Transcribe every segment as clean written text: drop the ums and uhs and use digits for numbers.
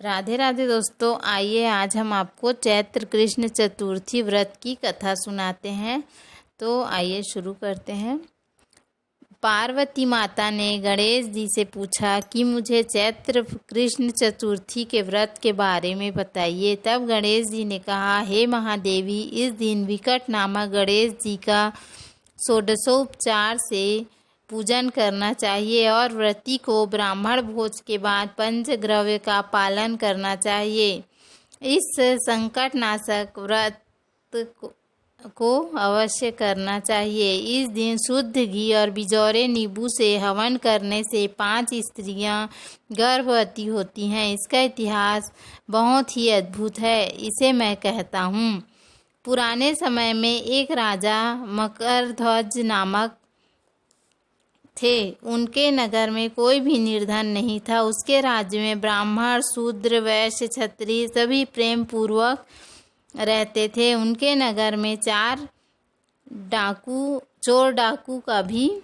राधे राधे दोस्तों, आइए आज हम आपको चैत्र कृष्ण चतुर्थी व्रत की कथा सुनाते हैं। तो आइए शुरू करते हैं। पार्वती माता ने गणेश जी से पूछा कि मुझे चैत्र कृष्ण चतुर्थी के व्रत के बारे में बताइए। तब गणेश जी ने कहा, हे महादेवी, इस दिन विकट नामक गणेश जी का षोडशोपचार से पूजन करना चाहिए और व्रती को ब्राह्मण भोज के बाद पंचगव्य का पालन करना चाहिए। इस संकटनाशक व्रत को अवश्य करना चाहिए। इस दिन शुद्ध घी और बिजौरे नींबू से हवन करने से 5 स्त्रियां गर्भवती होती हैं। इसका इतिहास बहुत ही अद्भुत है, इसे मैं कहता हूँ। पुराने समय में एक राजा मकरध्वज नामक थे। उनके नगर में कोई भी निर्धन नहीं था। उसके राज्य में ब्राह्मण, शूद्र, वैश्य, क्षत्रिय सभी प्रेम पूर्वक रहते थे। उनके नगर में चोर डाकू का भी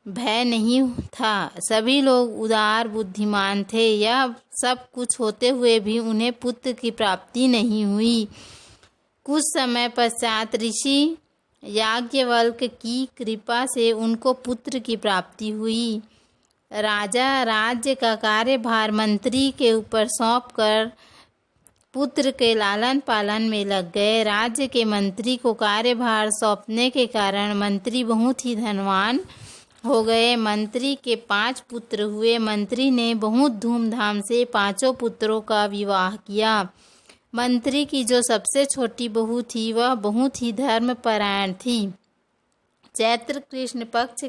भय नहीं था। सभी लोग उदार बुद्धिमान थे। यह सब कुछ होते हुए भी उन्हें पुत्र की प्राप्ति नहीं हुई। कुछ समय पश्चात ऋषि याज्ञवल्क्य की कृपा से उनको पुत्र की प्राप्ति हुई। राजा राज्य का कार्यभार मंत्री के ऊपर सौंपकर पुत्र के लालन पालन में लग गए। राज्य के मंत्री को कार्यभार सौंपने के कारण मंत्री बहुत ही धनवान हो गए। मंत्री के 5 पुत्र हुए। मंत्री ने बहुत धूमधाम से 5 पुत्रों का विवाह किया। मंत्री की जो सबसे छोटी बहू थी वह बहुत ही धर्मपरायण थी। चैत्र कृष्ण पक्ष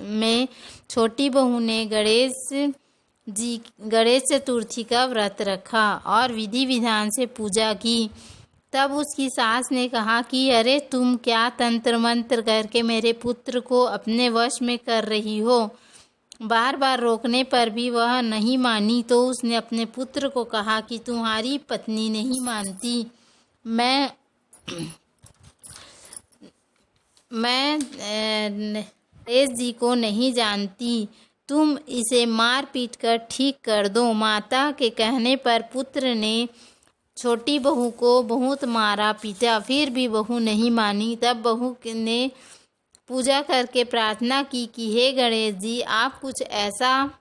में छोटी बहू ने गणेश चतुर्थी का व्रत रखा और विधि विधान से पूजा की। तब उसकी सास ने कहा कि अरे, तुम क्या तंत्र मंत्र करके मेरे पुत्र को अपने वश में कर रही हो। बार बार रोकने पर भी वह नहीं मानी तो उसने अपने पुत्र को कहा कि तुम्हारी पत्नी नहीं मानती, मैं गणेश जी को नहीं जानती, तुम इसे मार पीट कर ठीक कर दो। माता के कहने पर पुत्र ने छोटी बहू को बहुत मारा पीटा, फिर भी बहू नहीं मानी। तब बहू ने पूजा करके प्रार्थना की कि हे गणेश जी, आप कुछ ऐसा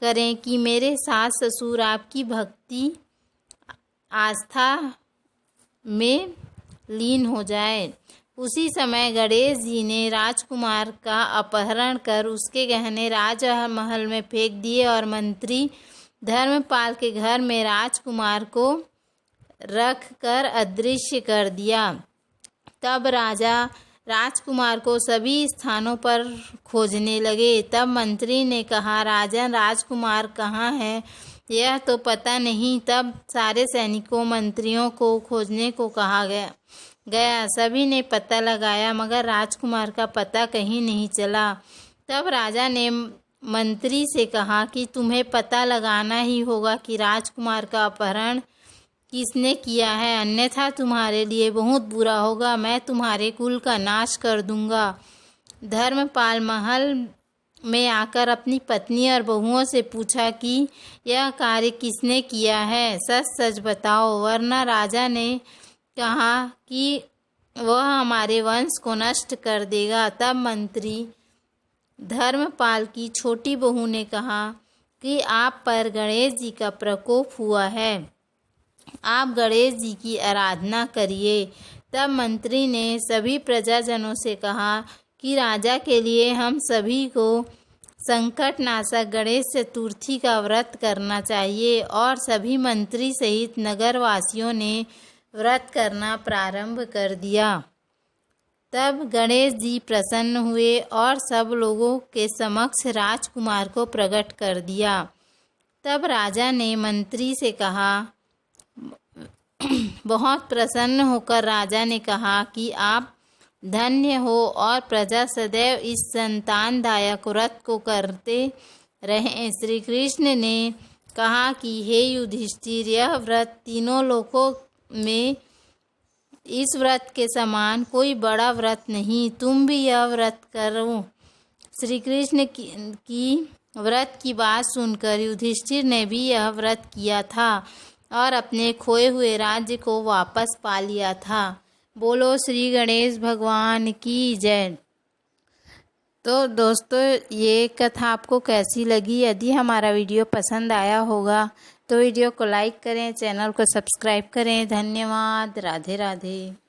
करें कि मेरे सास ससुर आपकी भक्ति आस्था में लीन हो जाए। उसी समय गणेश जी ने राजकुमार का अपहरण कर उसके गहने राजमहल में फेंक दिए और मंत्री धर्मपाल के घर में राजकुमार को रख कर अदृश्य कर दिया। तब राजा राजकुमार को सभी स्थानों पर खोजने लगे। तब मंत्री ने कहा, राजन, राजकुमार कहाँ है, यह तो पता नहीं। तब सारे सैनिकों मंत्रियों को खोजने को कहा गया। सभी ने पता लगाया मगर राजकुमार का पता कहीं नहीं चला। तब राजा ने मंत्री से कहा कि तुम्हें पता लगाना ही होगा कि राजकुमार का अपहरण किसने किया है, अन्यथा तुम्हारे लिए बहुत बुरा होगा। मैं तुम्हारे कुल का नाश कर दूंगा। धर्मपाल महल में आकर अपनी पत्नी और बहुओं से पूछा कि यह कार्य किसने किया है, सच सच बताओ, वरना राजा ने कहा कि वह हमारे वंश को नष्ट कर देगा। तब मंत्री धर्मपाल की छोटी बहू ने कहा कि आप पर गणेश जी का प्रकोप हुआ है, आप गणेश जी की आराधना करिए। तब मंत्री ने सभी प्रजाजनों से कहा कि राजा के लिए हम सभी को संकटनाशक गणेश चतुर्थी का व्रत करना चाहिए और सभी मंत्री सहित नगरवासियों ने व्रत करना प्रारंभ कर दिया। तब गणेश जी प्रसन्न हुए और सब लोगों के समक्ष राजकुमार को प्रकट कर दिया। तब राजा ने मंत्री से कहा, बहुत प्रसन्न होकर राजा ने कहा कि आप धन्य हो और प्रजा सदैव इस संतानदायक व्रत को करते रहें। श्री कृष्ण ने कहा कि हे युधिष्ठिर, यह व्रत तीनों लोकों में इस व्रत के समान कोई बड़ा व्रत नहीं, तुम भी यह व्रत करो। श्री कृष्ण की व्रत की बात सुनकर युधिष्ठिर ने भी यह व्रत किया था और अपने खोए हुए राज्य को वापस पा लिया था। बोलो श्री गणेश भगवान की जय। तो दोस्तों, ये कथा आपको कैसी लगी? यदि हमारा वीडियो पसंद आया होगा तो वीडियो को लाइक करें, चैनल को सब्सक्राइब करें। धन्यवाद। राधे राधे।